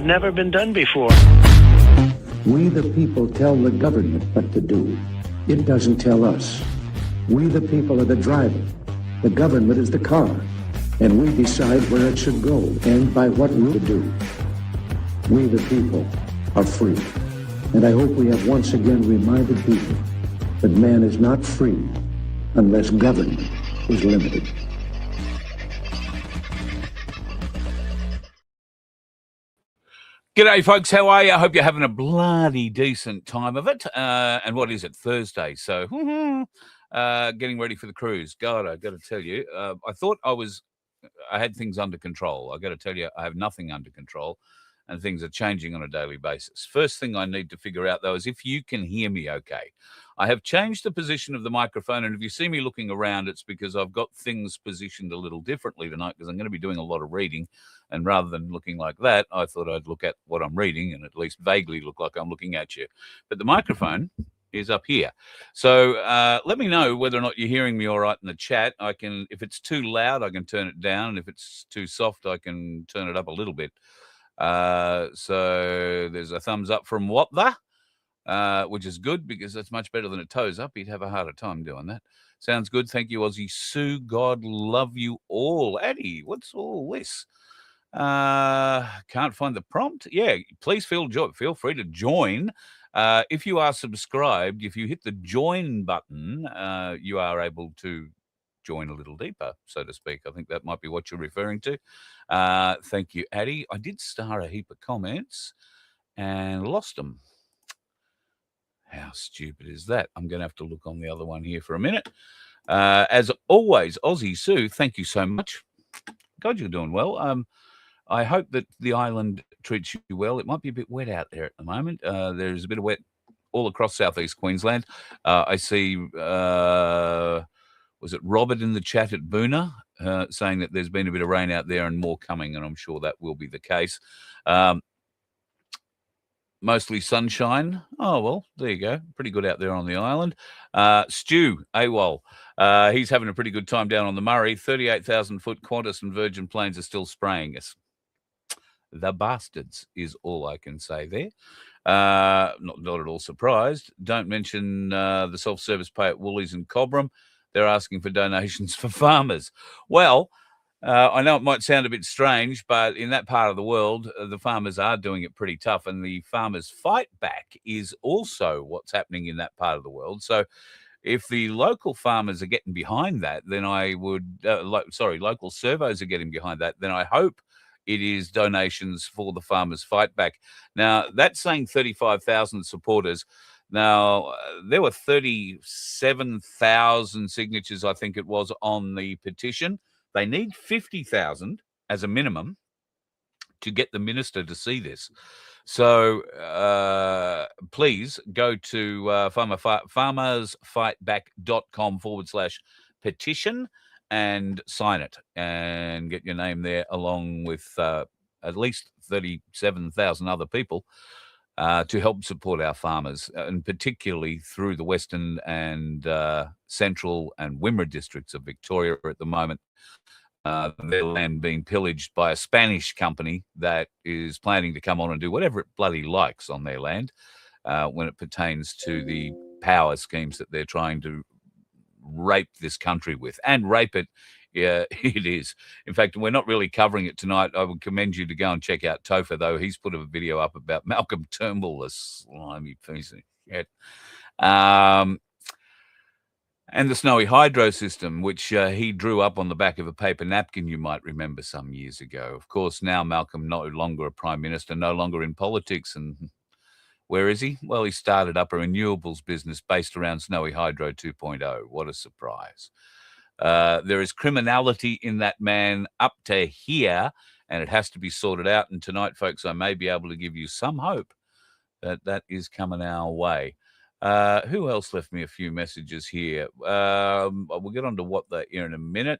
never been done before. We the people tell the government what to do. It doesn't tell us. We the people are the driver. The government is the car. And we decide where it should go and by what route to do. We the people are free. And I hope we have once again reminded people that man is not free unless government is limited. G'day, folks. How are you? I hope you're having a bloody decent time of it. And what is it? Thursday. So, getting ready for the cruise. God, I got to tell you, I thought I had things under control. I got to tell you, I have nothing under control, and things are changing on a daily basis. First thing I need to figure out, though, is if you can hear me okay. I have changed the position of the microphone, and if you see me looking around, it's because I've got things positioned a little differently tonight because I'm going to be doing a lot of reading. And rather than looking like that, I thought I'd look at what I'm reading and at least vaguely look like I'm looking at you. But the microphone is up here. So let me know whether or not you're hearing me all right in the chat. If it's too loud, I can turn it down. If it's too soft, I can turn it up a little bit. So there's a thumbs up from What the, which is good because that's much better than a toes up. He'd have a harder time doing that. Sounds good. Thank you, Aussie Sue. God love you all. Addie, what's all this? Can't find the prompt. Yeah, please feel free to join. If you are subscribed, if you hit the join button, you are able to join a little deeper, so to speak. I think that might be what you're referring to. Thank you, Addie. I did star a heap of comments and lost them. How stupid is that? I'm going to have to look on the other one here for a minute. As always, Aussie Sue, thank you so much. God, you're doing well. I hope that the island treats you well. It might be a bit wet out there at the moment. There's a bit of wet all across southeast Queensland. I see, was it Robert in the chat at Boona saying that there's been a bit of rain out there and more coming, and I'm sure that will be the case. Mostly sunshine. Oh, well, there you go. Pretty good out there on the island. Stu, AWOL. He's having a pretty good time down on the Murray. 38,000-foot Qantas and Virgin Planes are still spraying us. The bastards is all I can say there. Not at all surprised. Don't mention the self-service pay at Woolies and Cobram. They're asking for donations for farmers. Well, I know it might sound a bit strange, but in that part of the world, the farmers are doing it pretty tough, and the farmers' fight back is also what's happening in that part of the world. So if the local farmers are getting behind that, then I would, local servos are getting behind that, then I hope it is donations for the farmers' fight back. Now, that's saying 35,000 supporters. Now, there were 37,000 signatures, I think it was, on the petition. They need 50,000 as a minimum to get the minister to see this. So please go to farmersfightback.com/petition and sign it and get your name there along with at least 37,000 other people to help support our farmers, and particularly through the Western and Central and Wimmera districts of Victoria at the moment. Their land being pillaged by a Spanish company that is planning to come on and do whatever it bloody likes on their land when it pertains to the power schemes that they're trying to rape this country with. And rape it, yeah, it is. In fact, we're not really covering it tonight. I would commend you to go and check out Topher, though. He's put a video up about Malcolm Turnbull, the slimy piece of shit. And the Snowy Hydro system, which he drew up on the back of a paper napkin, you might remember, some years ago. Of course, now Malcolm no longer a prime minister, no longer in politics. And where is he? Well, he started up a renewables business based around Snowy Hydro 2.0. What a surprise. There is criminality in that man up to here, and it has to be sorted out. And tonight, folks, I may be able to give you some hope that that is coming our way. Who else left me a few messages here? We'll get on to what they're here in a minute.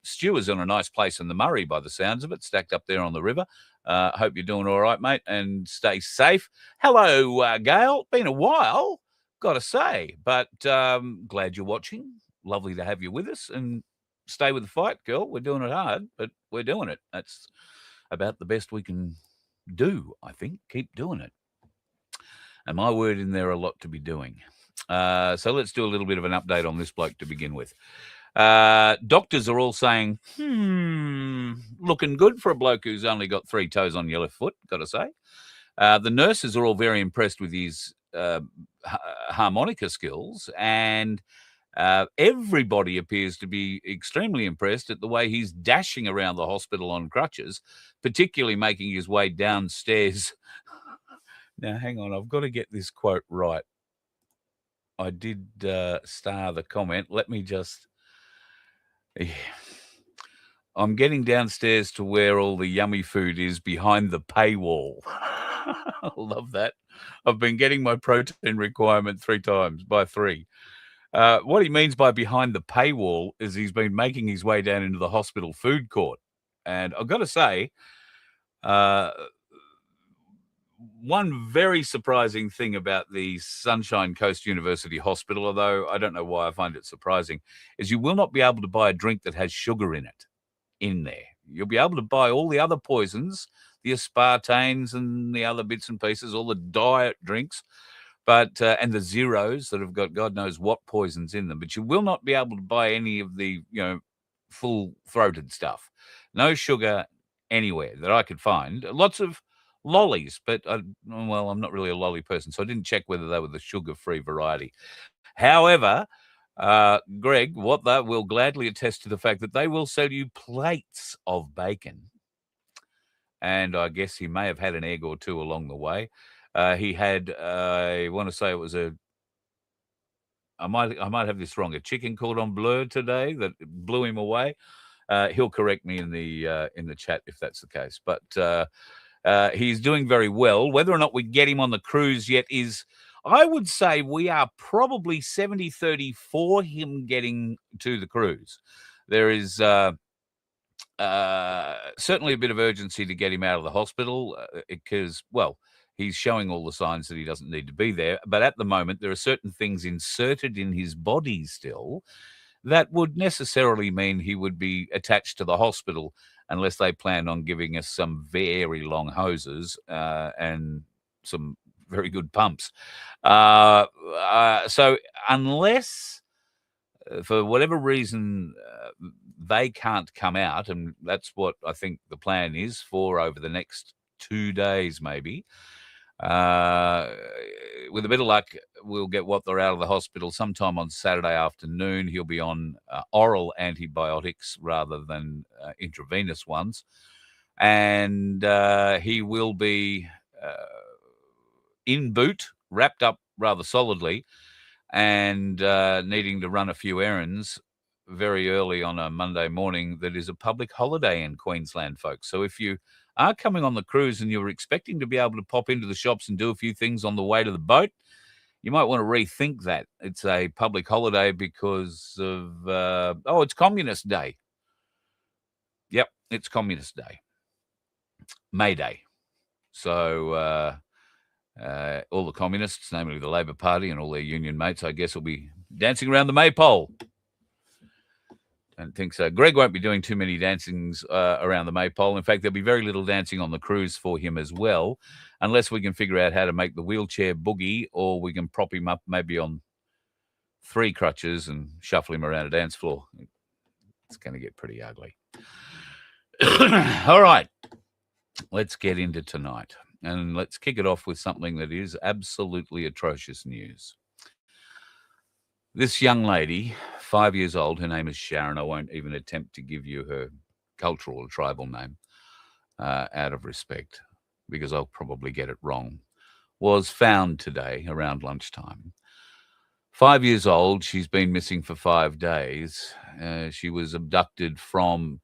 Stu is in a nice place in the Murray by the sounds of it, stacked up there on the river. Hope you're doing all right, mate, and stay safe. Hello, Gail. Been a while, got to say, but glad you're watching. Lovely to have you with us, and stay with the fight, girl. We're doing it hard, but we're doing it. That's about the best we can do, I think. Keep doing it. And my word in there, a lot to be doing. So let's do a little bit of an update on this bloke to begin with. Doctors are all saying, looking good for a bloke who's only got 3 toes on your left foot, got to say. The nurses are all very impressed with his harmonica skills, and everybody appears to be extremely impressed at the way he's dashing around the hospital on crutches, particularly making his way downstairs. Now, hang on, I've got to get this quote right. I did star the comment. Let me just... I'm getting downstairs to where all the yummy food is behind the paywall. I love that. I've been getting my protein requirement 3 times by 3. What he means by behind the paywall is he's been making his way down into the hospital food court. And I've got to say, one very surprising thing about the Sunshine Coast University Hospital, although I don't know why I find it surprising, is you will not be able to buy a drink that has sugar in it in there. You'll be able to buy all the other poisons, the aspartanes and the other bits and pieces, all the diet drinks, but and the zeros that have got God knows what poisons in them. But you will not be able to buy any of the, full-throated stuff. No sugar anywhere that I could find. Lots of lollies, but I'm not really a lolly person, so I didn't check whether they were the sugar-free variety. However, Greg, what that will gladly attest to the fact that they will sell you plates of bacon. And I guess he may have had an egg or 2 along the way. He had, I want to say it was I might have this wrong, a chicken cordon bleu today that blew him away. He'll correct me in the chat if that's the case. But he's doing very well. Whether or not we get him on the cruise yet is... I would say we are probably 70-30 for him getting to the cruise. There is certainly a bit of urgency to get him out of the hospital because, he's showing all the signs that he doesn't need to be there. But at the moment, there are certain things inserted in his body still that would necessarily mean he would be attached to the hospital unless they plan on giving us some very long hoses and some very good pumps. So unless, for whatever reason, they can't come out, and that's what I think the plan is for over the next 2 days maybe, with a bit of luck, we'll get Watler out of the hospital sometime on Saturday afternoon. He'll be on oral antibiotics rather than intravenous ones. And he will be in boot, wrapped up rather solidly, and needing to run a few errands very early on a Monday morning that is a public holiday in Queensland, folks. So if you are coming on the cruise and you're expecting to be able to pop into the shops and do a few things on the way to the boat, you might want to rethink that. It's a public holiday because of, it's Communist Day. Yep, it's Communist Day. May Day. So all the communists, namely the Labor Party and all their union mates, I guess, will be dancing around the maypole. Don't think so. Greg won't be doing too many dancings around the maypole. In fact, there'll be very little dancing on the cruise for him as well, unless we can figure out how to make the wheelchair boogie, or we can prop him up maybe on 3 crutches and shuffle him around a dance floor. It's going to get pretty ugly. All right, let's get into tonight, and let's kick it off with something that is absolutely atrocious news. This young lady, 5 years old, her name is Sharon. I won't even attempt to give you her cultural or tribal name out of respect, because I'll probably get it wrong, was found today around lunchtime. 5 years old, she's been missing for 5 days. She was abducted from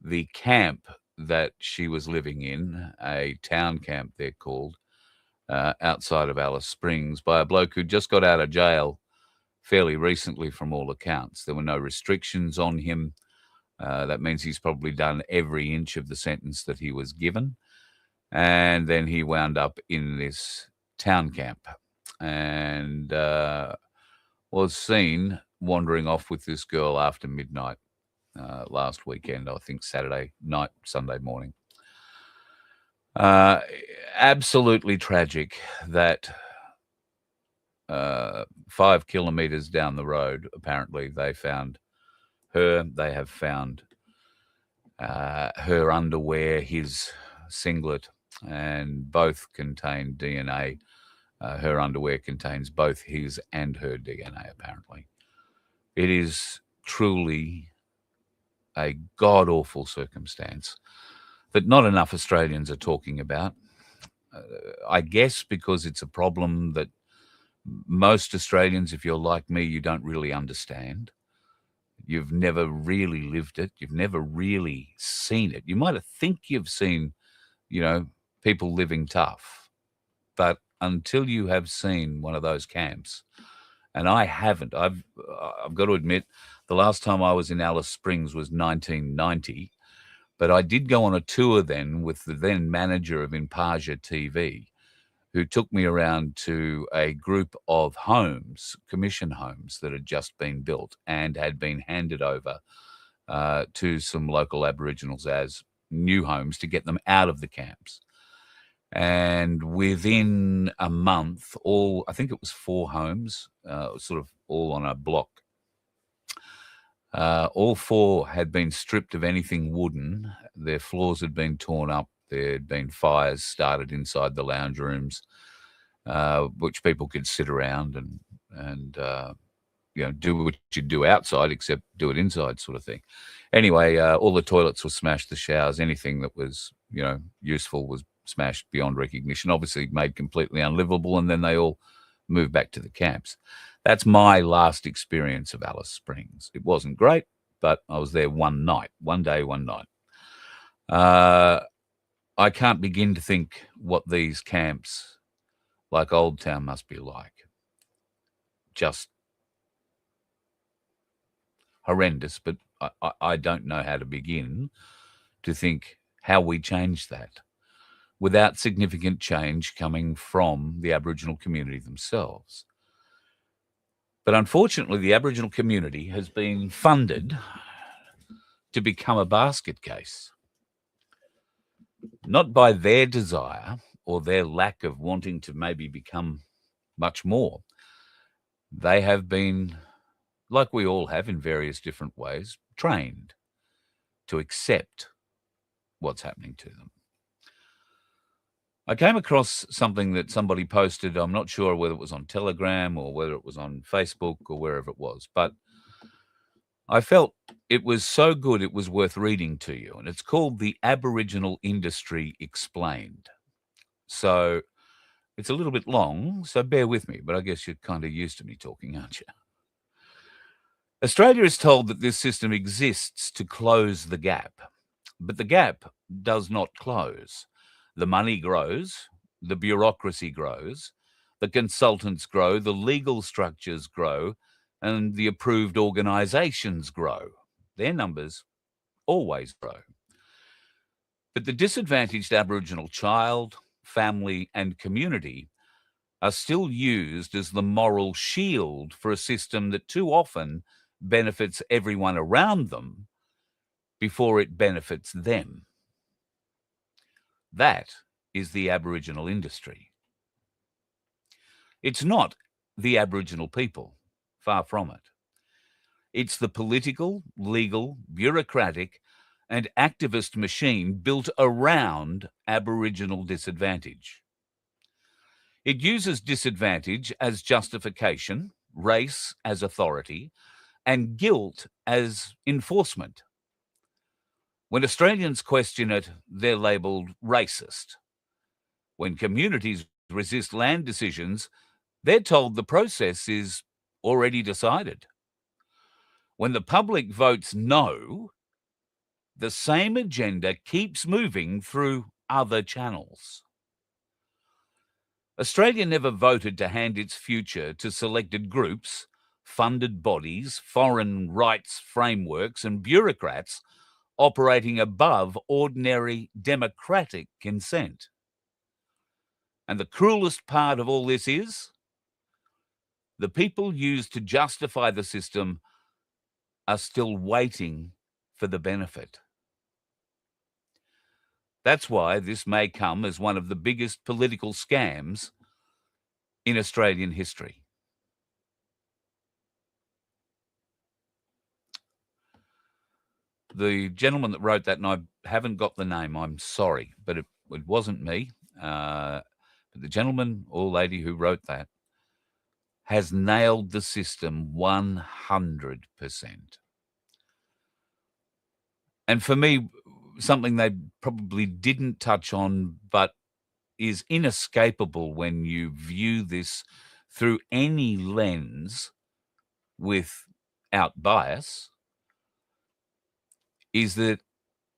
the camp that she was living in, a town camp they're called, outside of Alice Springs, by a bloke who just got out of jail fairly recently from all accounts. There were no restrictions on him. That means he's probably done every inch of the sentence that he was given. And then he wound up in this town camp and was seen wandering off with this girl after midnight last weekend, I think Saturday night, Sunday morning. Uh, Absolutely tragic that 5 kilometers down the road, apparently, they found her. They have found her underwear, his singlet, and both contain DNA. Her underwear contains both his and her DNA, apparently. It is truly a god awful circumstance that not enough Australians are talking about. I guess because it's a problem that most Australians, if you're like me, you don't really understand. You've never really lived it. You've never really seen it. You might think you've seen, people living tough, but until you have seen one of those camps, and I haven't, I've got to admit, the last time I was in Alice Springs was 1990, but I did go on a tour then with the then manager of Impaja TV, who took me around to a group of homes, commission homes that had just been built and had been handed over to some local Aboriginals as new homes to get them out of the camps. And within a month, I think it was 4 homes, sort of all on a block. All 4 had been stripped of anything wooden. Their floors had been torn up. There had been fires started inside the lounge rooms, which people could sit around and do what you do outside, except do it inside, sort of thing. Anyway, all the toilets were smashed, the showers, anything that was useful was smashed beyond recognition. Obviously, made completely unlivable, and then they all moved back to the camps. That's my last experience of Alice Springs. It wasn't great, but I was there one day, one night. I can't begin to think what these camps like Old Town must be like. Just horrendous, but I don't know how to begin to think how we change that without significant change coming from the Aboriginal community themselves. But unfortunately, the Aboriginal community has been funded to become a basket case, not by their desire or their lack of wanting to maybe become much more. They have been, like we all have in various different ways, trained to accept what's happening to them. I came across something that somebody posted. I'm not sure whether it was on Telegram or whether it was on Facebook or wherever it was, but I felt it was so good it was worth reading to you. And it's called The Aboriginal Industry Explained. So it's a little bit long, so bear with me, but I guess you're kind of used to me talking, aren't you? Australia is told that this system exists to close the gap, but the gap does not close. The money grows, the bureaucracy grows, the consultants grow, the legal structures grow, and the approved organisations grow. Their numbers always grow. But the disadvantaged Aboriginal child, family, and community are still used as the moral shield for a system that too often benefits everyone around them before it benefits them. That is the Aboriginal industry. It's not the Aboriginal people, far from it. It's the political, legal, bureaucratic, and activist machine built around Aboriginal disadvantage. It uses disadvantage as justification, race as authority, and guilt as enforcement. When Australians question it, they're labelled racist. When communities resist land decisions, they're told the process is already decided. When the public votes no, the same agenda keeps moving through other channels. Australia never voted to hand its future to selected groups, funded bodies, foreign rights frameworks, and bureaucrats operating above ordinary democratic consent. And the cruelest part of all this is the people used to justify the system are still waiting for the benefit. That's why this may come as one of the biggest political scams in Australian history. The gentleman that wrote that, and I haven't got the name, I'm sorry, but it wasn't me. But the gentleman or lady who wrote that has nailed the system 100%. And for me, something they probably didn't touch on, but is inescapable when you view this through any lens without bias, is that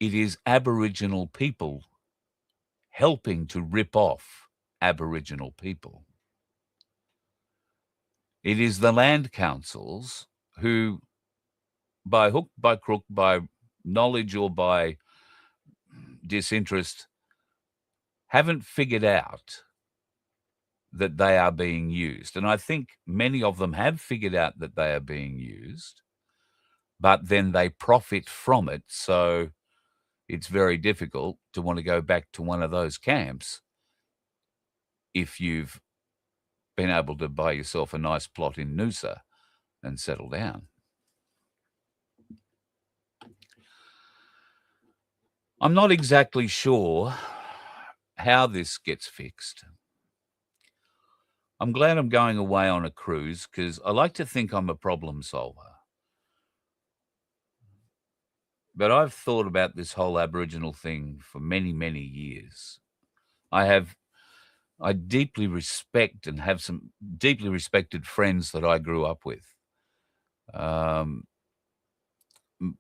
it is Aboriginal people helping to rip off Aboriginal people. It is the land councils who, by hook, by crook, by knowledge or by disinterest, haven't figured out that they are being used. And I think many of them have figured out that they are being used, but then they profit from it. So it's very difficult to want to go back to one of those camps if you've been able to buy yourself a nice plot in Noosa and settle down. I'm not exactly sure how this gets fixed. I'm glad I'm going away on a cruise because I like to think I'm a problem solver. But I've thought about this whole Aboriginal thing for many, many years. I deeply respect and have some deeply respected friends that I grew up with.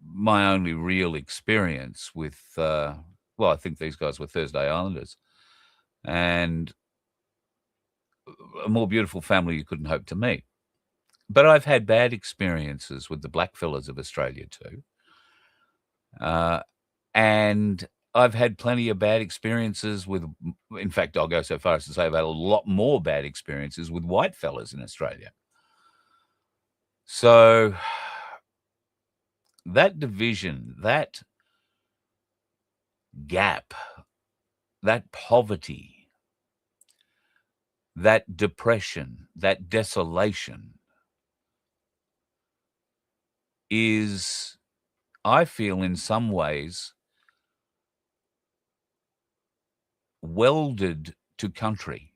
My only real experience with, I think these guys were Thursday Islanders, and a more beautiful family you couldn't hope to meet. But I've had bad experiences with the blackfellas of Australia too. And I've had plenty of bad experiences with, in fact, I'll go so far as to say I've had a lot more bad experiences with white fellas in Australia. So that division, that gap, that poverty, that depression, that desolation is, I feel, in some ways welded to country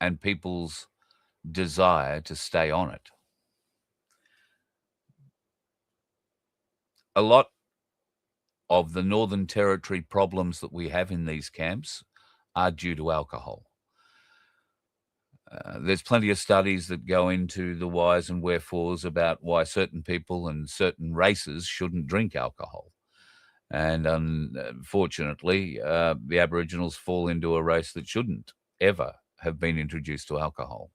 and people's desire to stay on it. A lot of the Northern Territory problems that we have in these camps are due to alcohol. There's plenty of studies that go into the whys and wherefores about why certain people and certain races shouldn't drink alcohol. And unfortunately, the Aboriginals fall into a race that shouldn't ever have been introduced to alcohol.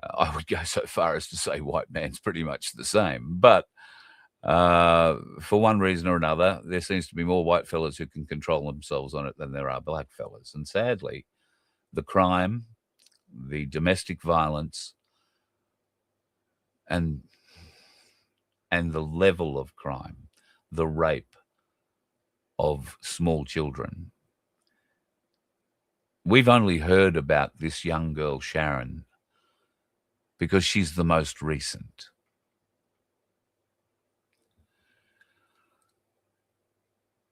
I would go so far as to say white man's pretty much the same. But for one reason or another, there seems to be more white fellas who can control themselves on it than there are black fellas. And sadly, the crime, the domestic violence, and the level of crime, the rape of small children. We've only heard about this young girl, Sharon, because she's the most recent.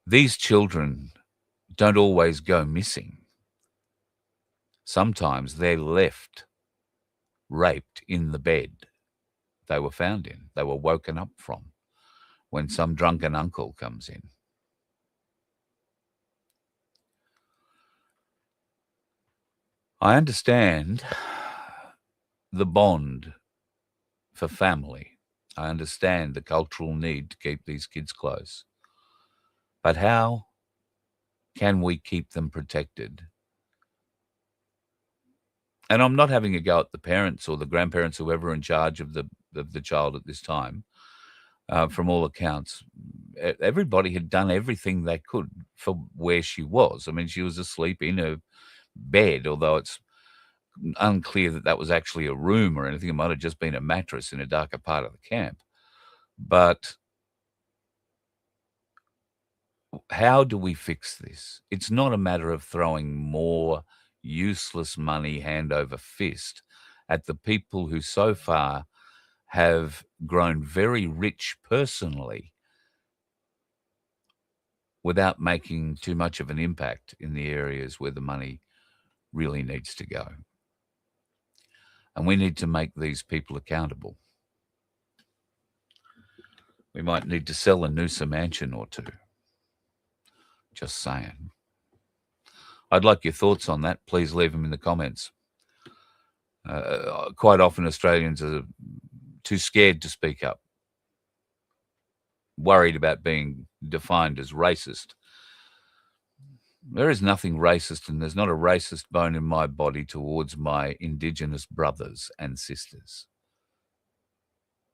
These children don't always go missing. Sometimes they're left raped in the bed they were found in, they were woken up from, when some drunken uncle comes in. I understand the bond for family. I understand the cultural need to keep these kids close. But how can we keep them protected? And I'm not having a go at the parents or the grandparents, whoever in charge of the child at this time. From all accounts, everybody had done everything they could for where she was. I mean, she was asleep in her bed, although it's unclear that was actually a room or anything. It might have just been a mattress in a darker part of the camp. But how do we fix this? It's not a matter of throwing more useless money hand over fist at the people who so far have grown very rich personally without making too much of an impact in the areas where the money really needs to go. And we need to make these people accountable. We might need to sell a Noosa mansion or two. Just saying. I'd like your thoughts on that. Please leave them in the comments. Quite often Australians are too scared to speak up, worried about being defined as racist. There is nothing racist, and there's not a racist bone in my body towards my Indigenous brothers and sisters.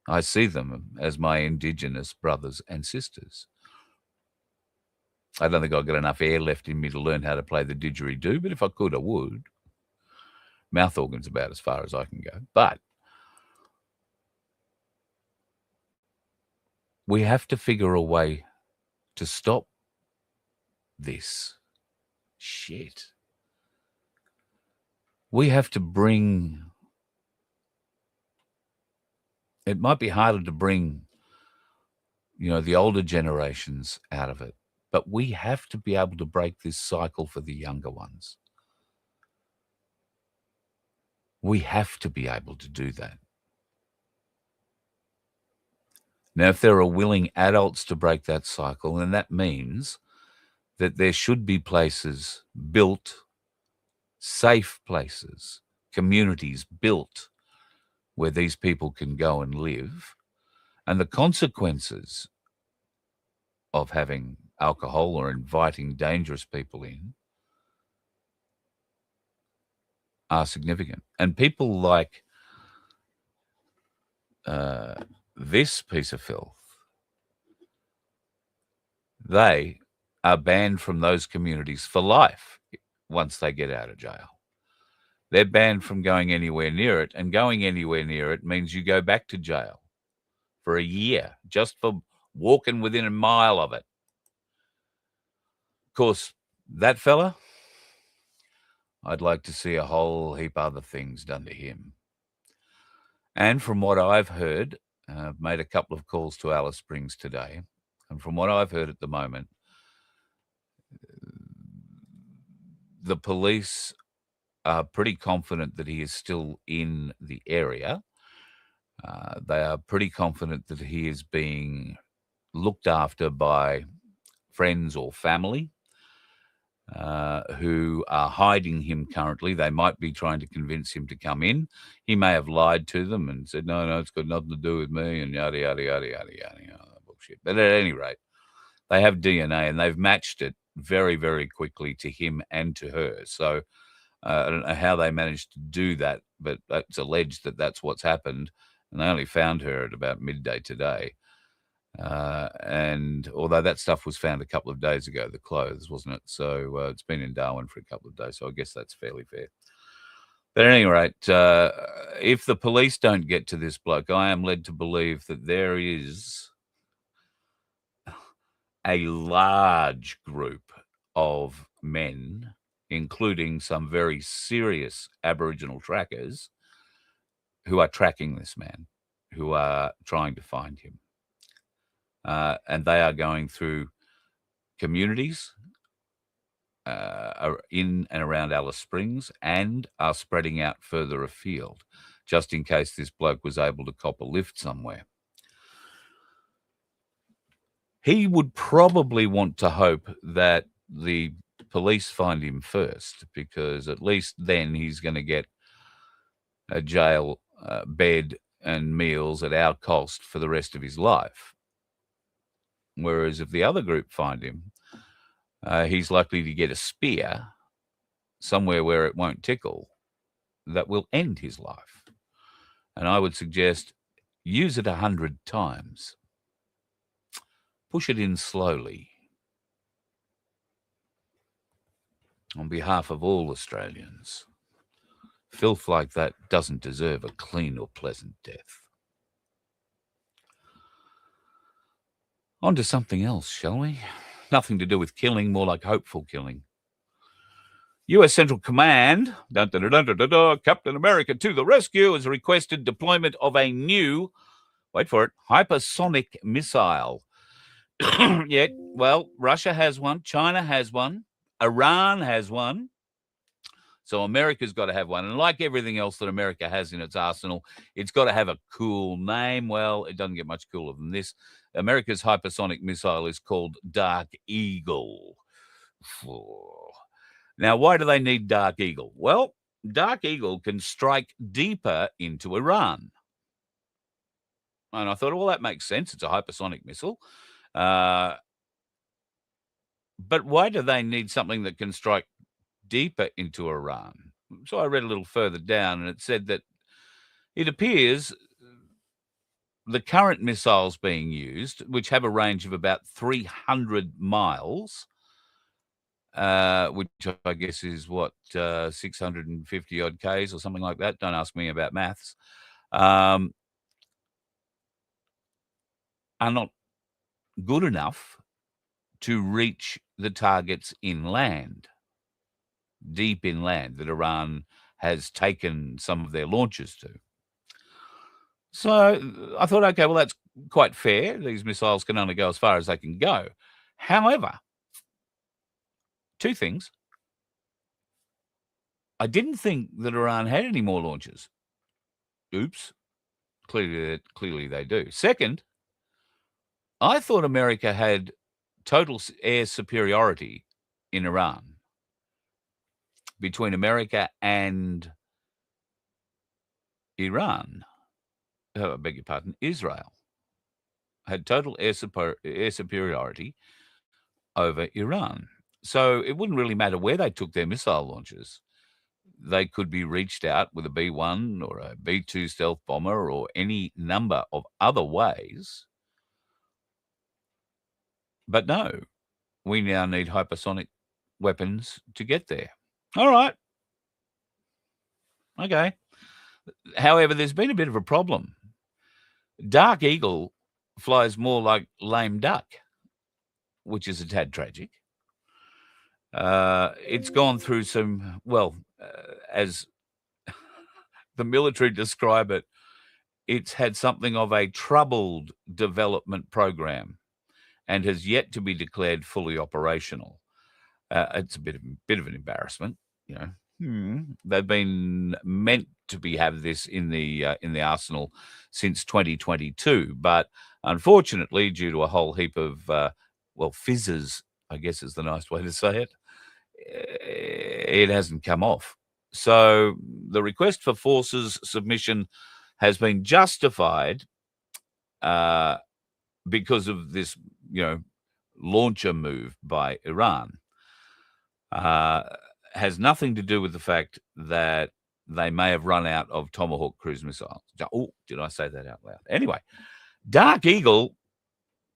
I see them as my Indigenous brothers and sisters. I don't think I've got enough air left in me to learn how to play the didgeridoo, but if I could, I would. Mouth organ's about as far as I can go. But we have to figure a way to stop this shit. We have to bring... It might be harder to bring, the older generations out of it, but we have to be able to break this cycle for the younger ones. We have to be able to do that. Now, if there are willing adults to break that cycle, then that means that there should be places built, safe places, communities built where these people can go and live. And the consequences of having alcohol or inviting dangerous people in are significant. And people like this piece of filth, they are banned from those communities for life once they get out of jail. They're banned from going anywhere near it, and going anywhere near it means you go back to jail for a year just for walking within a mile of it. Of course, that fella, I'd like to see a whole heap other things done to him. And from what I've heard, I've made a couple of calls to Alice Springs today, and from what I've heard at the moment, the police are pretty confident that he is still in the area. They are pretty confident that he is being looked after by friends or family who are hiding him currently. They might be trying to convince him to come in. He may have lied to them and said, no, it's got nothing to do with me, and yada, yada, yada, yada, yada, bullshit. But at any rate, they have DNA, and they've matched it very, very quickly to him and to her. So I don't know how they managed to do that, but it's alleged that that's what's happened. And they only found her at about midday today. And although that stuff was found a couple of days ago, the clothes, wasn't it? So it's been in Darwin for a couple of days. So I guess that's fairly fair. But at any rate, if the police don't get to this bloke, I am led to believe that there is a large group of men, including some very serious Aboriginal trackers, who are tracking this man, who are trying to find him. And they are going through communities in and around Alice Springs and are spreading out further afield, just in case this bloke was able to cop a lift somewhere. He would probably want to hope that the police find him first, because at least then he's going to get a jail bed and meals at our cost for the rest of his life. Whereas if the other group find him, he's likely to get a spear somewhere where it won't tickle that will end his life. And I would suggest use it 100 times. Push it in slowly. On behalf of all Australians, filth like that doesn't deserve a clean or pleasant death. On to something else, shall we? nothing to do with killing, more like hopeful killing. U.S. Central Command, Captain America to the rescue, has requested deployment of a new, wait for it, hypersonic missile. Yet, well, Russia has one, China has one, Iran has one. So America's got to have one. And like everything else that America has in its arsenal, it's got to have a cool name. Well, it doesn't get much cooler than this. America's hypersonic missile is called Dark Eagle. Now, why do they need Dark Eagle? Well, Dark Eagle can strike deeper into Iran. And I thought, well, that makes sense. It's a hypersonic missile. But why do they need something that can strike deeper into Iran? So I read a little further down, and it said that it appears the current missiles being used, which have a range of about 300 miles, which I guess is what, 650 odd Ks or something like that. Don't ask me about maths. Are not good enough to reach the targets inland, deep inland, that Iran has taken some of their launches to. So I thought, okay, well, that's quite fair. These missiles can only go as far as they can go. However, two things. I didn't think that Iran had any more launches. Oops. Clearly they do. Second, I thought America had total air superiority in Iran between America and Iran. I beg your pardon, Israel had total air superiority over Iran. So it wouldn't really matter where they took their missile launches. They could be reached out with a B-1 or a B-2 stealth bomber or any number of other ways. But no, we now need hypersonic weapons to get there. All right. Okay. However, there's been a bit of a problem. Dark Eagle flies more like lame duck, which is a tad tragic. It's gone through some, as the military describe it, it's had something of a troubled development program and has yet to be declared fully operational. It's a bit of an embarrassment, you know. They've been meant to have this in the arsenal since 2022, but unfortunately, due to a whole heap of fizzes, I guess is the nice way to say it, it hasn't come off. So the request for forces submission has been justified because of this, launcher move by Iran. Has nothing to do with the fact that they may have run out of Tomahawk cruise missiles. Oh, did I say that out loud? Anyway, Dark Eagle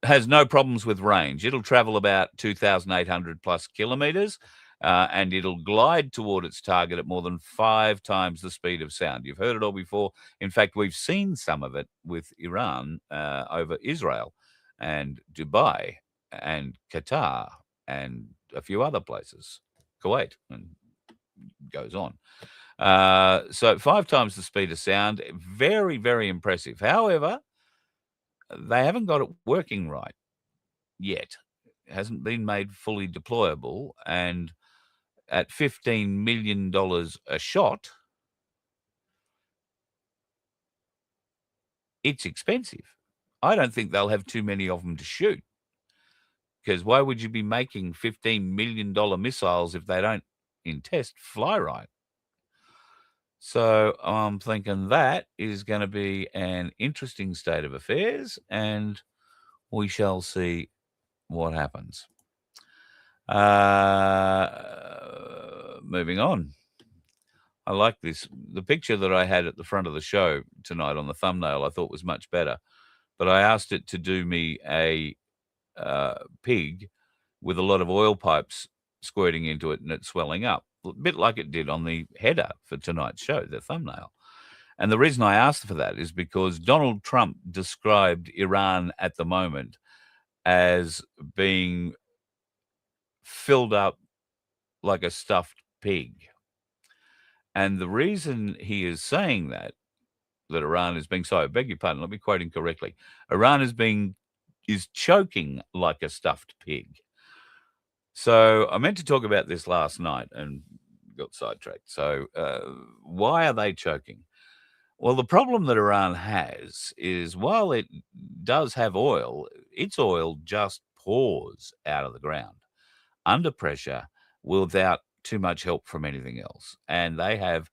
has no problems with range. It'll travel about 2,800 plus kilometers, and it'll glide toward its target at more than 5 times the speed of sound. You've heard it all before. In fact, we've seen some of it with Iran over Israel and Dubai and Qatar and a few other places, Kuwait, and goes on. So 5 times the speed of sound, very, very impressive. However, they haven't got it working right yet. It hasn't been made fully deployable, and at $15 million a shot, it's expensive. I don't think they'll have too many of them to shoot, because why would you be making $15 million missiles if they don't, in test, fly right? So I'm thinking that is going to be an interesting state of affairs, and we shall see what happens. Moving on. I like this. The picture that I had at the front of the show tonight on the thumbnail I thought was much better, but I asked it to do me a pig with a lot of oil pipes squirting into it and it swelling up, a bit like it did on the header for tonight's show, the thumbnail. And the reason I asked for that is because Donald Trump described Iran at the moment as being filled up like a stuffed pig. And the reason he is saying that Iran is being, sorry, I beg your pardon, let me quote him correctly. Iran is choking like a stuffed pig. So I meant to talk about this last night and got sidetracked. So why are they choking? Well, the problem that Iran has is while it does have oil, its oil just pours out of the ground under pressure without too much help from anything else. And they have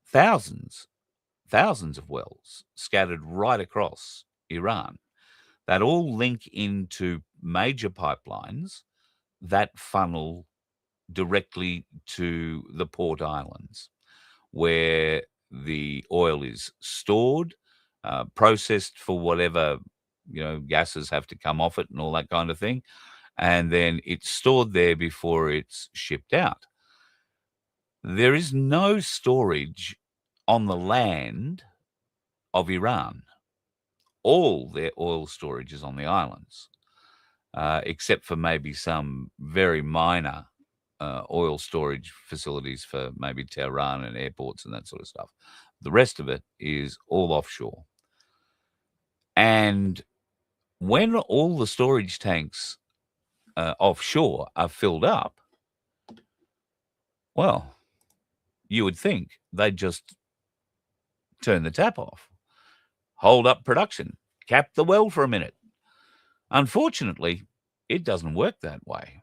thousands of wells scattered right across Iran that all link into major pipelines that funnel directly to the port islands where the oil is stored, processed for whatever, gases have to come off it and all that kind of thing. And then it's stored there before it's shipped out. There is no storage on the land of Iran. All their oil storage is on the islands, except for maybe some very minor oil storage facilities for maybe Tehran and airports and that sort of stuff. The rest of it is all offshore. And when all the storage tanks offshore are filled up, well, you would think they'd just turn the tap off, hold up production, cap the well for a minute. Unfortunately, it doesn't work that way.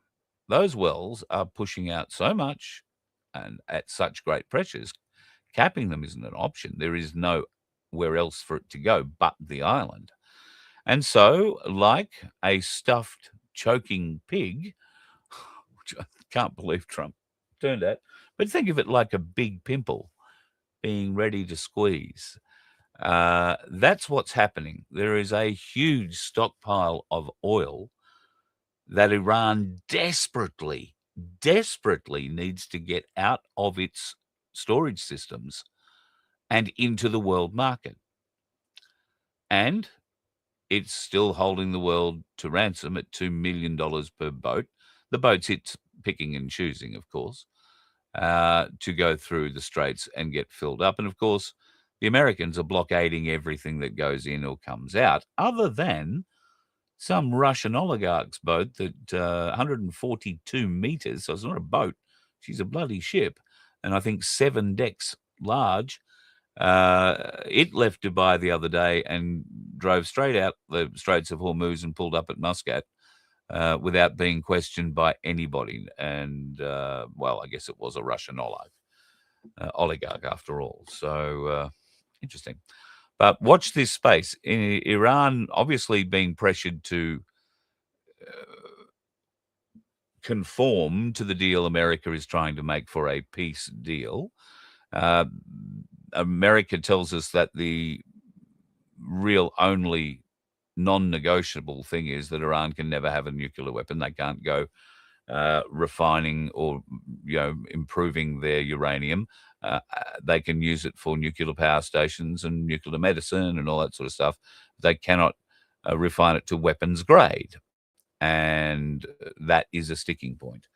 Those wells are pushing out so much and at such great pressures, capping them isn't an option. There is nowhere else for it to go but the island. And so, like a stuffed, choking pig, which I can't believe Trump turned at, but think of it like a big pimple being ready to squeeze. That's what's happening. There is a huge stockpile of oil that Iran desperately needs to get out of its storage systems and into the world market. And it's still holding the world to ransom at $2 million per boat. The boats it's picking and choosing, of course, to go through the straits and get filled up. And of course, the Americans are blockading everything that goes in or comes out, other than some Russian oligarch's boat that 142 meters, so it's not a boat, she's a bloody ship, and I think 7 decks large. It left Dubai the other day and drove straight out the Straits of Hormuz and pulled up at Muscat without being questioned by anybody. And, well, I guess it was a Russian oligarch after all. So interesting. But watch this space. Iran obviously being pressured to conform to the deal America is trying to make for a peace deal. America tells us that the real only non-negotiable thing is that Iran can never have a nuclear weapon. They can't go refining or improving their uranium. They can use it for nuclear power stations and nuclear medicine and all that sort of stuff. They cannot refine it to weapons grade. And that is a sticking point,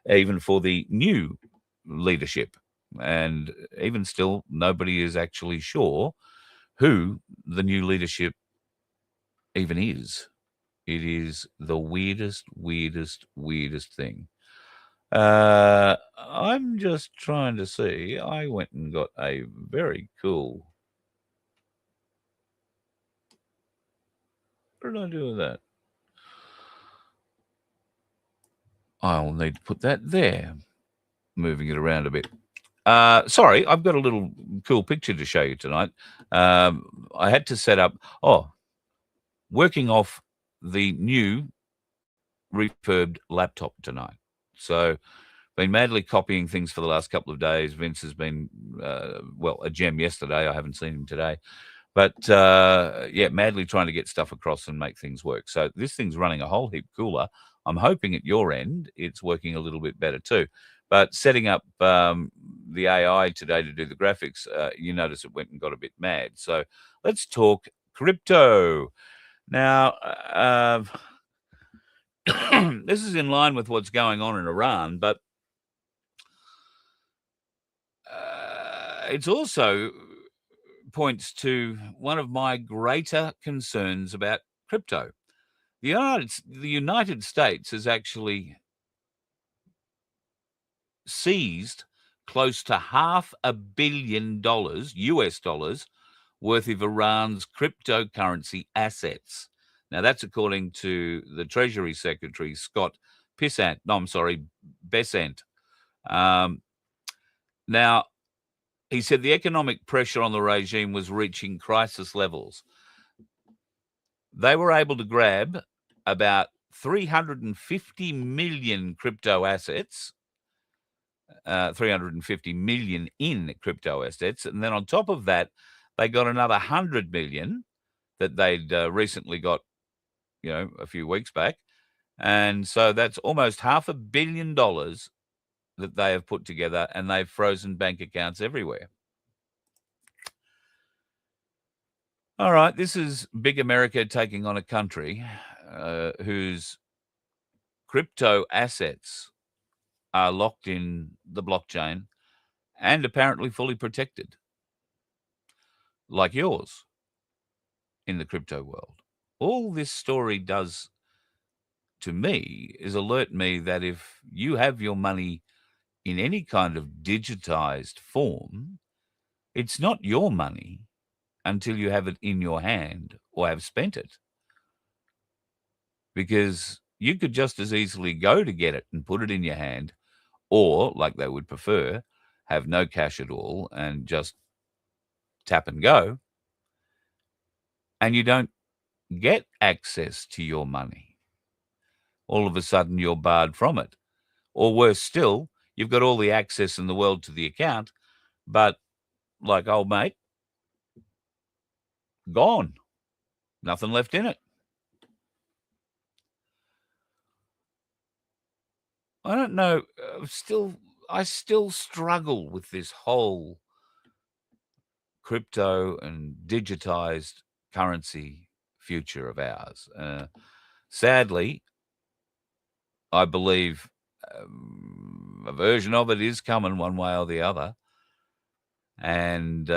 even for the new leadership. And even still, nobody is actually sure who the new leadership even is. It is the weirdest thing. I'm just trying to see. I went and got a very cool. What did I do with that? I'll need to put that there. Moving it around a bit. Sorry, I've got a little cool picture to show you tonight. I had to set up. Working off the new refurbed laptop tonight. So been madly copying things for the last couple of days. Vince has been, a gem yesterday. I haven't seen him today. But, madly trying to get stuff across and make things work. So this thing's running a whole heap cooler. I'm hoping at your end it's working a little bit better too. But setting up the AI today to do the graphics, you notice it went and got a bit mad. So let's talk crypto. Now, this is in line with what's going on in Iran, but it's also points to one of my greater concerns about crypto. The United States has actually seized close to $500 million US dollars worth of Iran's cryptocurrency assets. Now, that's according to the Treasury Secretary, Scott Bessent. Now, he said the economic pressure on the regime was reaching crisis levels. They were able to grab about 350 million crypto assets, 350 million in crypto assets. And then on top of that, they got another 100 million that they'd recently got, a few weeks back. And so that's almost $500 million that they have put together, and they've frozen bank accounts everywhere. All right, this is big America taking on a country whose crypto assets are locked in the blockchain and apparently fully protected, like yours in the crypto world. All this story does to me is alert me that if you have your money in any kind of digitized form, it's not your money until you have it in your hand or have spent it. Because you could just as easily go to get it and put it in your hand, or, like they would prefer, have no cash at all and just tap and go, and you don't get access to your money. All of a sudden, you're barred from it. Or worse still, you've got all the access in the world to the account, but like old mate, gone. Nothing left in it. I don't know. I still struggle with this whole crypto and digitized currency future of ours. Sadly, I believe a version of it is coming one way or the other. And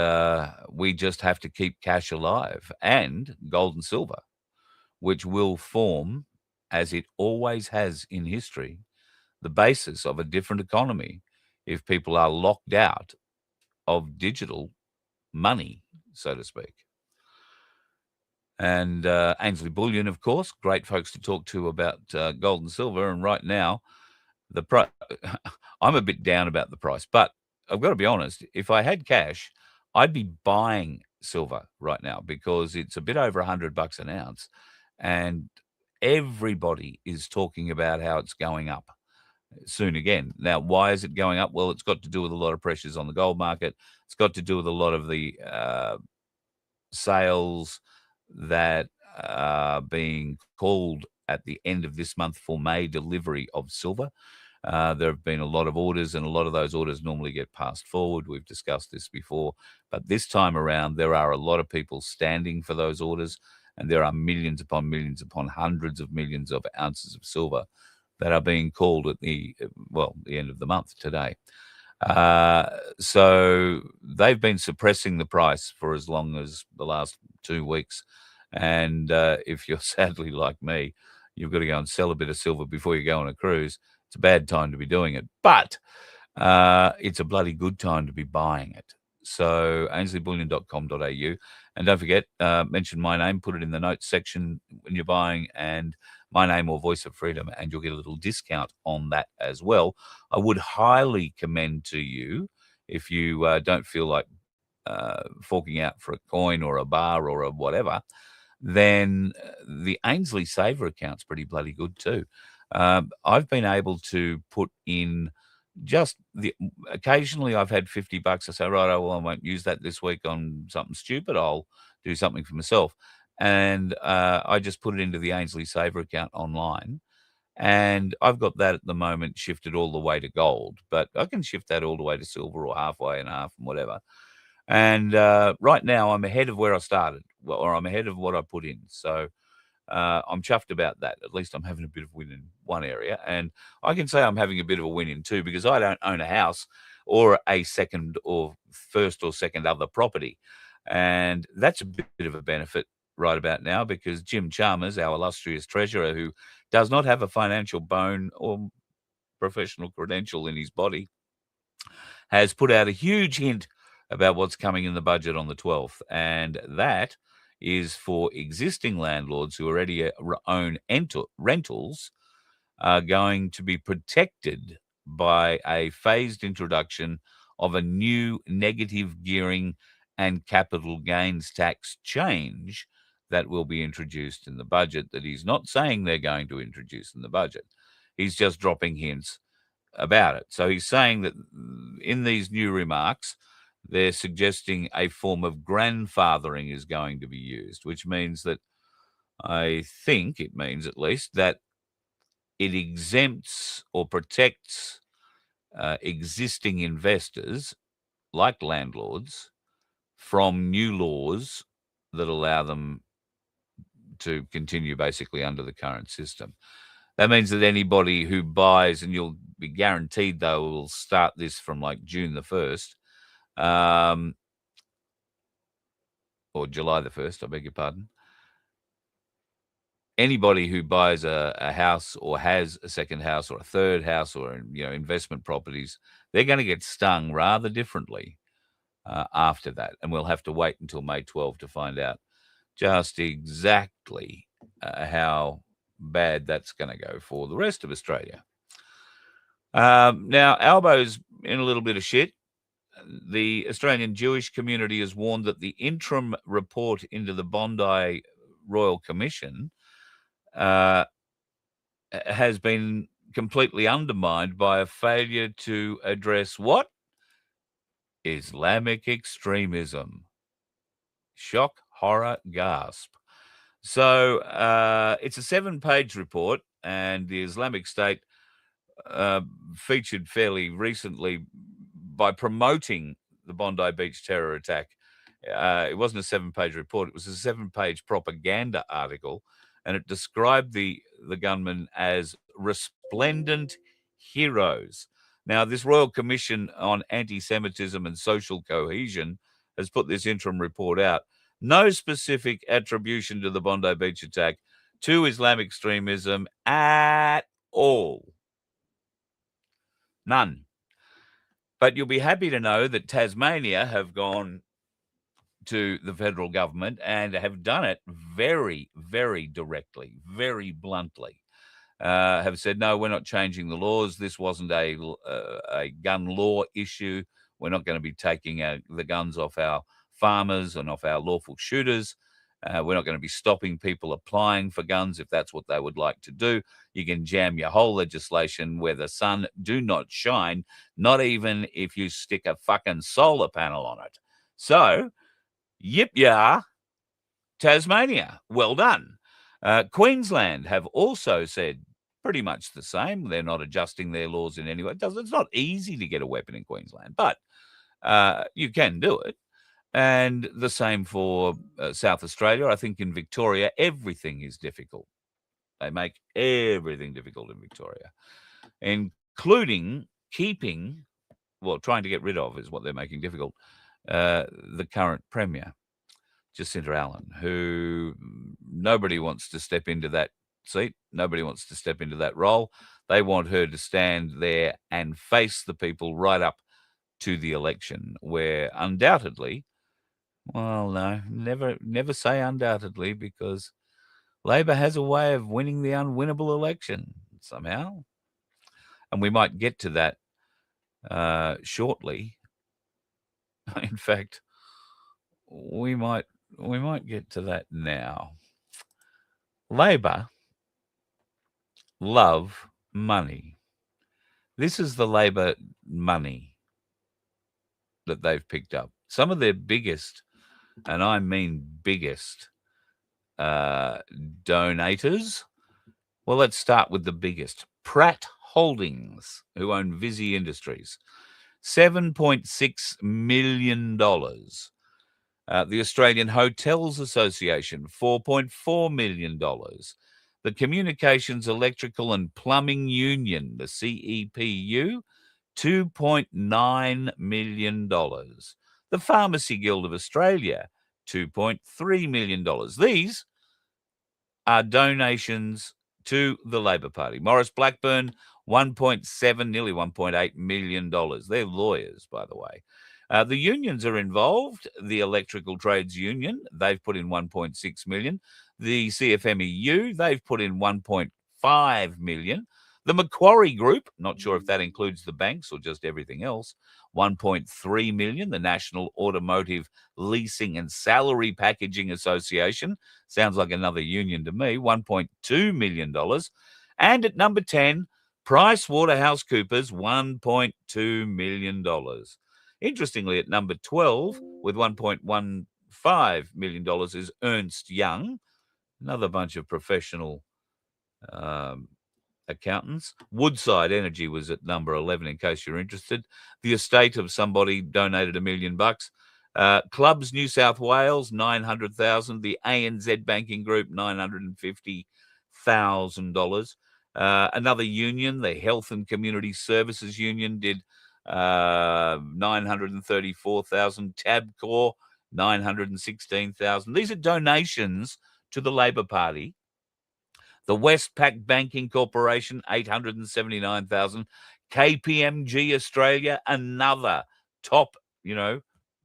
we just have to keep cash alive and gold and silver, which will form, as it always has in history, the basis of a different economy if people are locked out of digital money, so to speak. And Ainsley Bullion, of course, great folks to talk to about gold and silver. And right now, I'm a bit down about the price, but I've got to be honest, if I had cash, I'd be buying silver right now because it's a bit over $100 an ounce. And everybody is talking about how it's going up soon again. Now, why is it going up? Well, it's got to do with a lot of pressures on the gold market. It's got to do with a lot of the sales that are being called at the end of this month for May delivery of silver. There have been a lot of orders, and a lot of those orders normally get passed forward. We've discussed this before, but this time around, there are a lot of people standing for those orders, and there are millions upon hundreds of millions of ounces of silver that are being called at the end of the month today. So they've been suppressing the price for as long as the last 2 weeks. And if you're sadly like me, you've got to go and sell a bit of silver before you go on a cruise. It's a bad time to be doing it, but it's a bloody good time to be buying it. So AinsleyBullion.com.au. And don't forget, mention my name, put it in the notes section when you're buying, and my name or Voice of Freedom, and you'll get a little discount on that as well. I would highly commend to you, if you don't feel like forking out for a coin or a bar or a whatever, then the Ainsley Saver account's pretty bloody good too. I've been able to put in occasionally I've had $50. I say, right, well, I won't use that this week on something stupid. I'll do something for myself. And I just put it into the Ainsley Saver account online. And I've got that at the moment shifted all the way to gold, but I can shift that all the way to silver or halfway and half and whatever. And right now I'm ahead of where I started, or I'm ahead of what I put in. So I'm chuffed about that. At least I'm having a bit of a win in one area. And I can say I'm having a bit of a win in two because I don't own a house or a second or first or second other property. And that's a bit of a benefit right about now because Jim Chalmers, our illustrious treasurer, who does not have a financial bone or professional credential in his body, has put out a huge hint about what's coming in the budget on the 12th. And that is for existing landlords who already own rentals are going to be protected by a phased introduction of a new negative gearing and capital gains tax change that will be introduced in the budget that he's not saying they're going to introduce in the budget. He's just dropping hints about it. So he's saying that in these new remarks, they're suggesting a form of grandfathering is going to be used, which means that I think it means at least that it exempts or protects existing investors like landlords from new laws that allow them to continue basically under the current system. That means that anybody who buys, and you'll be guaranteed though, will start this from like June the 1st, or July the 1st, I beg your pardon. Anybody who buys a house or has a second house or a third house or investment properties, they're going to get stung rather differently after that. And we'll have to wait until May 12 to find out just exactly how bad that's going to go for the rest of Australia. Now, Albo's in a little bit of shit. The Australian Jewish community has warned that the interim report into the Bondi Royal Commission has been completely undermined by a failure to address what? Islamic extremism. Shock, horror, gasp. So it's a 7-page report, and the Islamic State featured fairly recently by promoting the Bondi Beach terror attack. It wasn't a 7-page report. It was a 7-page propaganda article, and it described the gunmen as resplendent heroes. Now, this Royal Commission on Anti-Semitism and Social Cohesion has put this interim report out. No specific attribution to the Bondi Beach attack to Islamic extremism at all. None. But you'll be happy to know that Tasmania have gone to the federal government and have done it very, very directly, very bluntly. Have said, no, we're not changing the laws. This wasn't a gun law issue. We're not going to be taking the guns off our farmers and off our lawful shooters. We're not going to be stopping people applying for guns if that's what they would like to do. You can jam your whole legislation where the sun do not shine, not even if you stick a fucking solar panel on it. So, yip ya, Tasmania, well done. Queensland have also said pretty much the same. They're not adjusting their laws in any way. It's not easy to get a weapon in Queensland, but you can do it. And the same for South Australia. I think in Victoria, everything is difficult. They make everything difficult in Victoria, including trying to get rid of is what they're making difficult, the current Premier, Jacinta Allen, who nobody wants to step into that seat. Nobody wants to step into that role. They want her to stand there and face the people right up to the election, where undoubtedly, well, no, never say undoubtedly, because Labor has a way of winning the unwinnable election somehow. And we might get to that shortly. In fact, we might get to that now. Labor love money. This is the Labor money that they've picked up. Some of their biggest, and I mean biggest, donators. Well, let's start with the biggest. Pratt Holdings, who own Visy Industries. $7.6 million The Australian Hotels Association, $4.4 million. The Communications, Electrical and Plumbing Union, the CEPU, $2.9 million. The Pharmacy Guild of Australia, $2.3 million. These are donations to the Labor Party. Morris Blackburn, 1.7, nearly $1.8 million. They're lawyers, by the way. The unions are involved. The Electrical Trades Union, they've put in 1.6 million. The CFMEU, they've put in 1.5 million. The Macquarie Group, not sure if that includes the banks or just everything else, 1.3 million. The National Automotive Leasing and Salary Packaging Association, sounds like another union to me, $1.2 million. And at number 10, PricewaterhouseCoopers, $1.2 million. Interestingly, at number 12, with $1.15 million, is Ernst Young, another bunch of professional accountants. Woodside Energy was at number 11, in case you're interested. The estate of somebody donated $1 million. Clubs New South Wales, $900,000. The ANZ Banking Group, $950,000. Another union, the Health and Community Services Union, did $934,000. Tabcorp, $916,000. These are donations to the Labor Party. The Westpac Banking Corporation, $879,000. KPMG Australia, another top,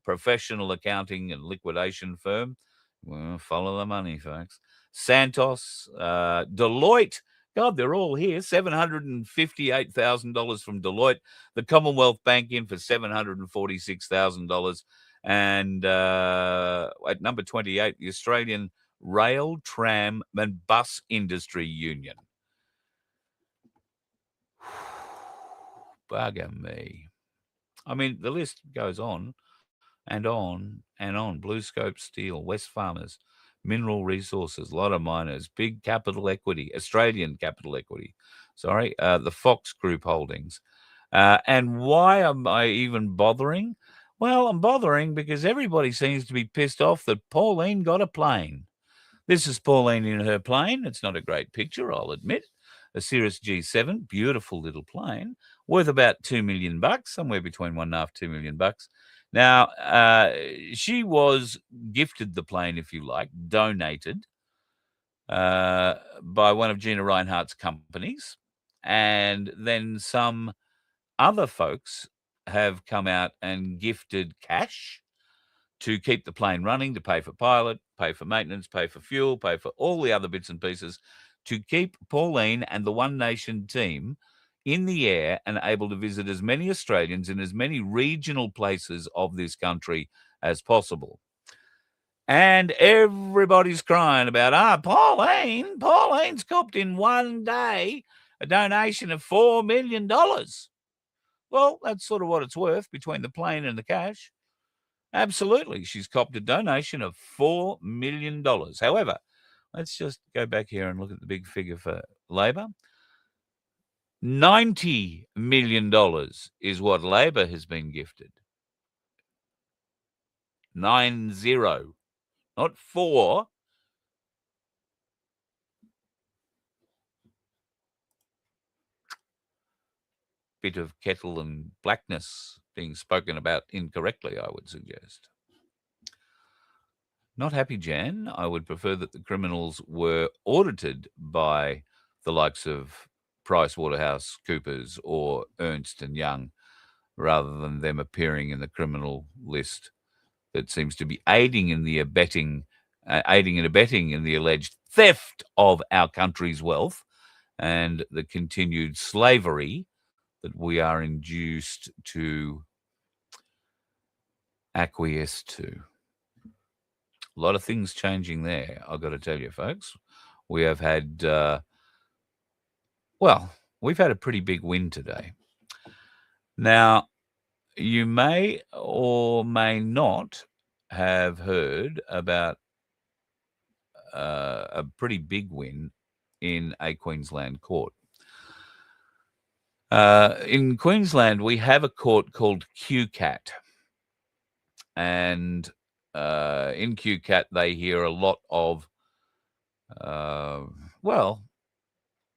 professional accounting and liquidation firm. Well, follow the money, folks. Santos, Deloitte, God, they're all here. $758,000 from Deloitte. The Commonwealth Bank in for $746,000. And at number 28, the Australian Rail, Tram and Bus Industry Union. Bugger me. I mean, the list goes on and on and on. BlueScope Steel, West Farmers, Mineral Resources, a lot of miners, Big Capital Equity, Australian Capital Equity, the Fox Group Holdings. And why am I even bothering? Well, I'm bothering because everybody seems to be pissed off that Pauline got a plane. This is Pauline in her plane. It's not a great picture, I'll admit. A Cirrus G7, beautiful little plane, worth about $2 million, somewhere between $1.5 $2 million. Now, she was gifted the plane, if you like, donated by one of Gina Rinehart's companies. And then some other folks have come out and gifted cash to keep the plane running, to pay for pilot, pay for maintenance, pay for fuel, pay for all the other bits and pieces, to keep Pauline and the One Nation team in the air and able to visit as many Australians in as many regional places of this country as possible. And everybody's crying about, Pauline's copped in one day a donation of $4 million. Well, that's sort of what it's worth between the plane and the cash. Absolutely. She's copped a donation of $4 million. However, let's just go back here and look at the big figure for Labor. $90 million is what Labor has been gifted. 90, not 4. Bit of kettle and blackness being spoken about incorrectly, I would suggest. Not happy, Jan. I would prefer that the criminals were audited by the likes of PricewaterhouseCoopers or Ernst & Young, rather than them appearing in the criminal list that seems to be aiding and abetting in the alleged theft of our country's wealth and the continued slavery that we are induced to acquiesce to. A lot of things changing there, I've got to tell you, folks. We have had, we've had a pretty big win today. Now, you may or may not have heard about a pretty big win in a Queensland court. In Queensland, we have a court called QCAT, and in QCAT, they hear a lot of, well,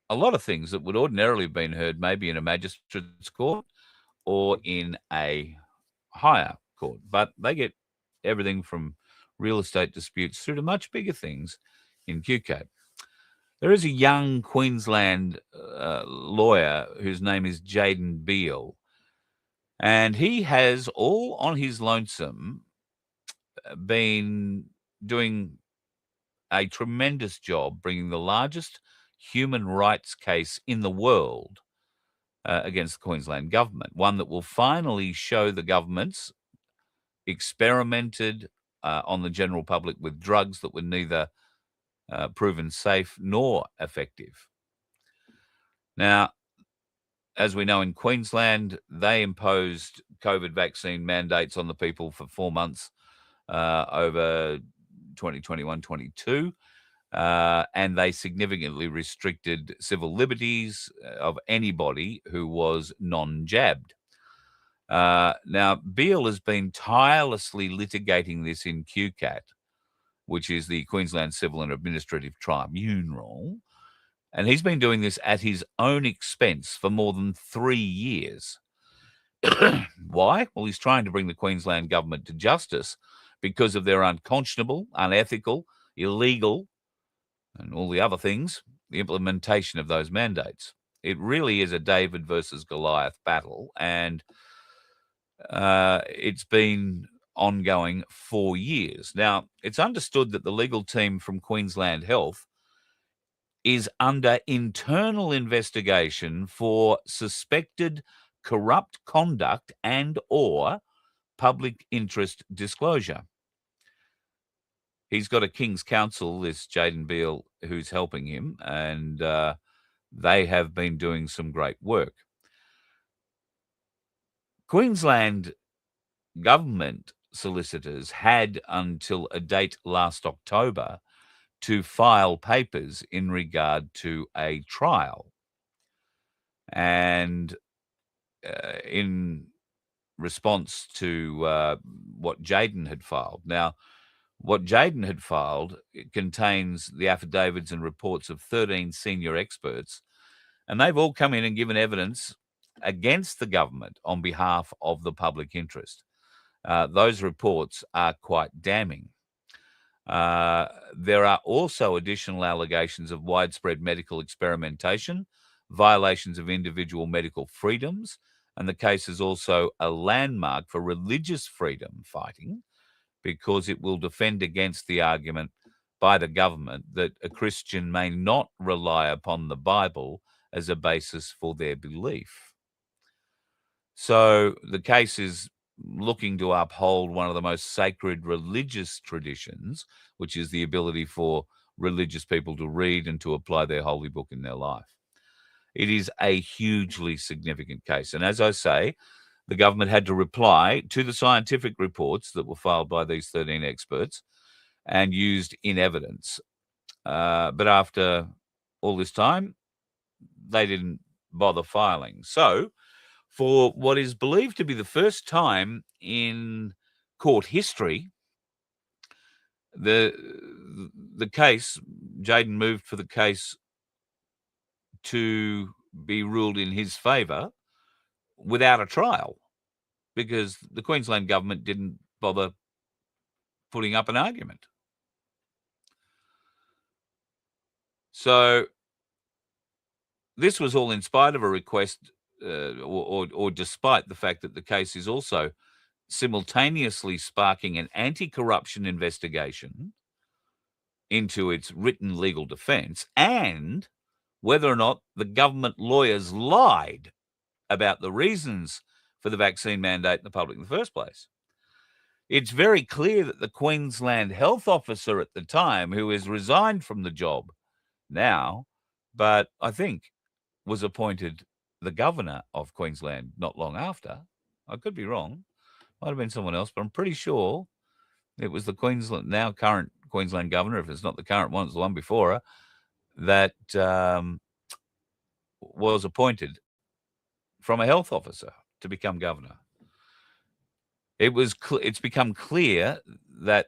a lot of things that would ordinarily have been heard maybe in a magistrate's court or in a higher court. But they get everything from real estate disputes through to much bigger things in QCAT. There is a young Queensland lawyer whose name is Jaden Beale, and he has all on his lonesome been doing a tremendous job bringing the largest human rights case in the world against the Queensland government, one that will finally show the government's experimented on the general public with drugs that were neither proven safe nor effective. Now, as we know, in Queensland, they imposed COVID vaccine mandates on the people for 4 months over 2021-22, and they significantly restricted civil liberties of anybody who was non-jabbed. Now, Beale has been tirelessly litigating this in QCAT, which is the Queensland Civil and Administrative Tribunal, and he's been doing this at his own expense for more than 3 years. Why? Well, he's trying to bring the Queensland government to justice because of their unconscionable, unethical, illegal, and all the other things, the implementation of those mandates. It really is a David versus Goliath battle, and it's been ongoing for years. Now, it's understood that the legal team from Queensland Health is under internal investigation for suspected corrupt conduct and or public interest disclosure. He's got a King's Counsel, this Jaden Beale, who's helping him, and they have been doing some great work. Queensland government solicitors had until a date last October to file papers in regard to a trial. And in response to what Jaden had filed. Now, what Jaden had filed contains the affidavits and reports of 13 senior experts, and they've all come in and given evidence against the government on behalf of the public interest. Those reports are quite damning. There are also additional allegations of widespread medical experimentation, violations of individual medical freedoms, and the case is also a landmark for religious freedom fighting because it will defend against the argument by the government that a Christian may not rely upon the Bible as a basis for their belief. So the case is looking to uphold one of the most sacred religious traditions, which is the ability for religious people to read and to apply their holy book in their life. It is a hugely significant case. And as I say, the government had to reply to the scientific reports that were filed by these 13 experts and used in evidence. But after all this time, they didn't bother filing. So, for what is believed to be the first time in court history, the case, Jaden moved for the case to be ruled in his favour without a trial because the Queensland government didn't bother putting up an argument. So this was all in spite of a request or despite the fact that the case is also simultaneously sparking an anti-corruption investigation into its written legal defence and whether or not the government lawyers lied about the reasons for the vaccine mandate in the public in the first place. It's very clear that the Queensland health officer at the time, who has resigned from the job now, but I think was appointed the governor of Queensland not long after. I could be wrong. Might have been someone else, but I'm pretty sure it was the Queensland, now current Queensland governor, if it's not the current one, it's the one before her, that was appointed from a health officer to become governor. It's become clear that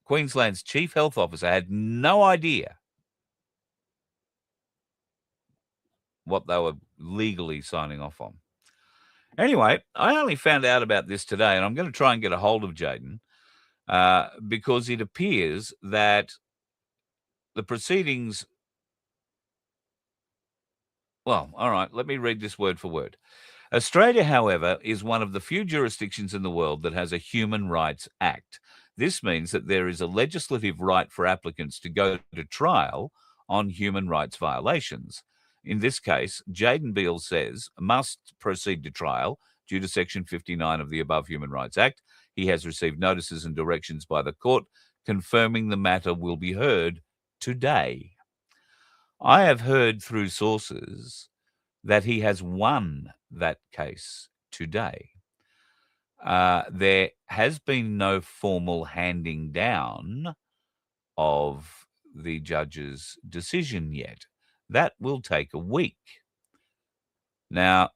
Queensland's chief health officer had no idea what they were legally signing off on. Anyway, I only found out about this today, and I'm going to try and get a hold of Jaden because it appears that the proceedings... Well, all right, let me read this word for word. Australia, however, is one of the few jurisdictions in the world that has a Human Rights Act. This means that there is a legislative right for applicants to go to trial on human rights violations. In this case, Jaden Beale says must proceed to trial due to Section 59 of the above Human Rights Act. He has received notices and directions by the court confirming the matter will be heard today. I have heard through sources that he has won that case today. There has been no formal handing down of the judge's decision yet. That will take a week. Now,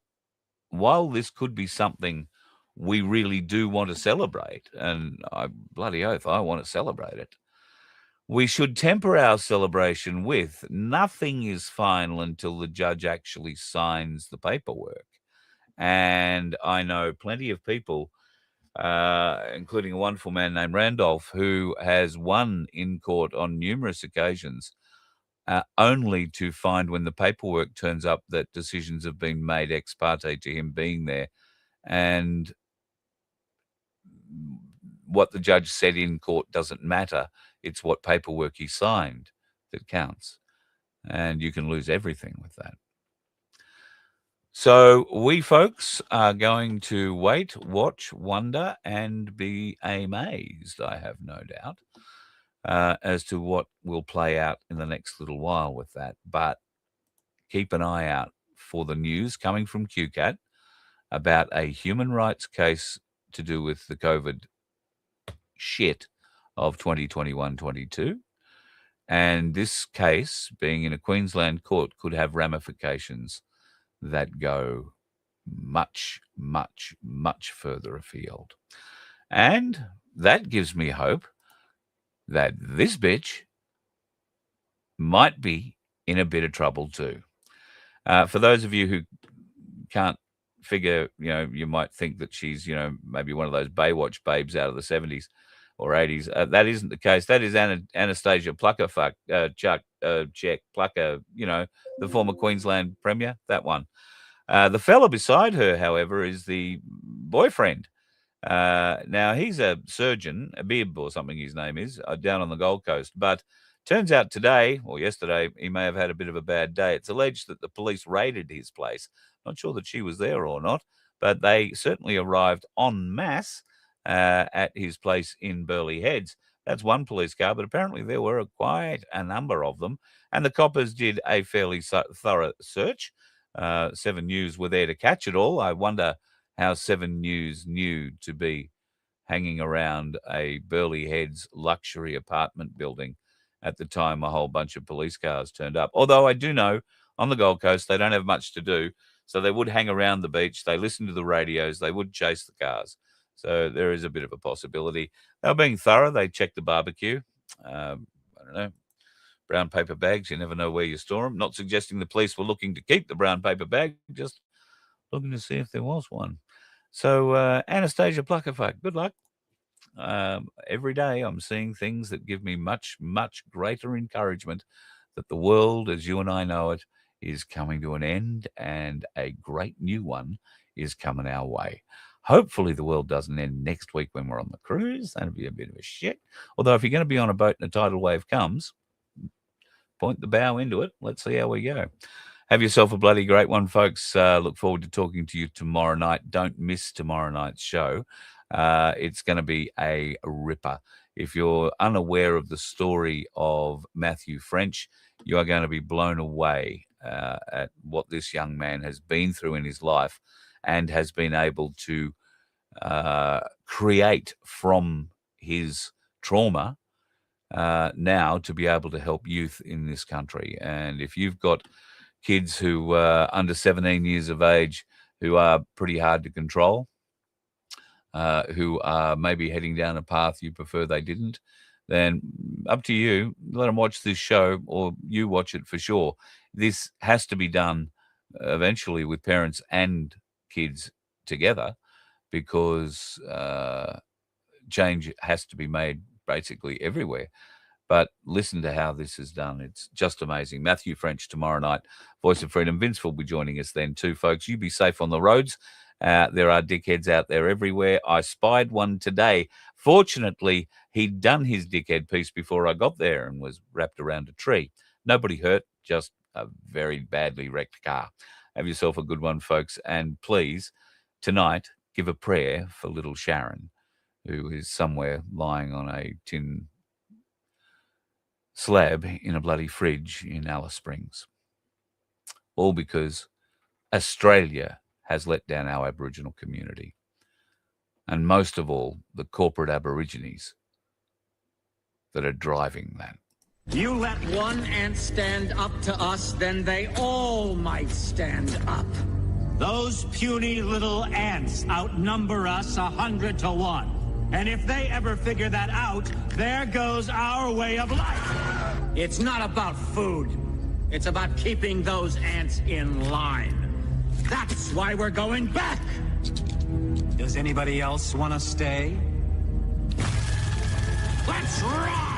while this could be something we really do want to celebrate, and I bloody oath I want to celebrate it, we should temper our celebration with nothing is final until the judge actually signs the paperwork. And I know plenty of people, including a wonderful man named Randolph, who has won in court on numerous occasions, only to find when the paperwork turns up that decisions have been made ex parte to him being there. And what the judge said in court doesn't matter. It's what paperwork he signed that counts. And you can lose everything with that. So we folks are going to wait, watch, wonder, and be amazed, I have no doubt, as to what will play out in the next little while with that. But keep an eye out for the news coming from QCAT about a human rights case to do with the COVID shit of 2021-22. And this case, being in a Queensland court, could have ramifications that go much, much, much further afield. And that gives me hope that this bitch might be in a bit of trouble too. For those of you who can't figure, you might think that she's, maybe one of those Baywatch babes out of the 70s or 80s. That isn't the case. That is Anastasia Plucker, Czech Plucker, the former Queensland Premier, that one. The fella beside her, however, is the boyfriend. Now, he's a surgeon, a Bib or something his name is, down on the Gold Coast. But turns out today, or yesterday, he may have had a bit of a bad day. It's alleged that the police raided his place. Not sure that she was there or not, but they certainly arrived en masse at his place in Burleigh Heads. That's one police car, but apparently there were quite a number of them. And the coppers did a fairly thorough search. 7 News were there to catch it all. I wonder how 7 News knew to be hanging around a Burleigh Heads luxury apartment building at the time a whole bunch of police cars turned up. Although I do know on the Gold Coast they don't have much to do, so they would hang around the beach, they listen to the radios, they would chase the cars. So there is a bit of a possibility. They were being thorough. They checked the barbecue. I don't know. Brown paper bags, you never know where you store them. Not suggesting the police were looking to keep the brown paper bag, just looking to see if there was one. So Anastasia Pluckerfuck, good luck. Every day I'm seeing things that give me much, much greater encouragement that the world, as you and I know it, is coming to an end and a great new one is coming our way. Hopefully the world doesn't end next week when we're on the cruise. That'd be a bit of a shit. Although if you're going to be on a boat and a tidal wave comes, point the bow into it. Let's see how we go. Have yourself a bloody great one, folks. Look forward to talking to you tomorrow night. Don't miss tomorrow night's show. It's going to be a ripper. If you're unaware of the story of Matthew French, you are going to be blown away at what this young man has been through in his life and has been able to create from his trauma now to be able to help youth in this country. And if you've got kids who are under 17 years of age who are pretty hard to control, who are maybe heading down a path you prefer they didn't, then up to you. Let them watch this show, or you watch it for sure. This has to be done eventually with parents and kids together, because change has to be made basically everywhere. But listen to how this is done. It's just amazing. Matthew French tomorrow night, Voice of Freedom. Vince will be joining us then too, folks. You be safe on the roads. There are dickheads out there everywhere. I spied one today. Fortunately, he'd done his dickhead piece before I got there and was wrapped around a tree. Nobody hurt, just a very badly wrecked car. Have yourself a good one, folks. And please, tonight, give a prayer for little Sharon, who is somewhere lying on a tin slab in a bloody fridge in Alice Springs. All because Australia has let down our Aboriginal community. And most of all, the corporate Aborigines that are driving that. You let one ant stand up to us, then they all might stand up. Those puny little ants outnumber us 100 to 1. And if they ever figure that out, there goes our way of life. It's not about food. It's about keeping those ants in line. That's why we're going back. Does anybody else want to stay? Let's rock!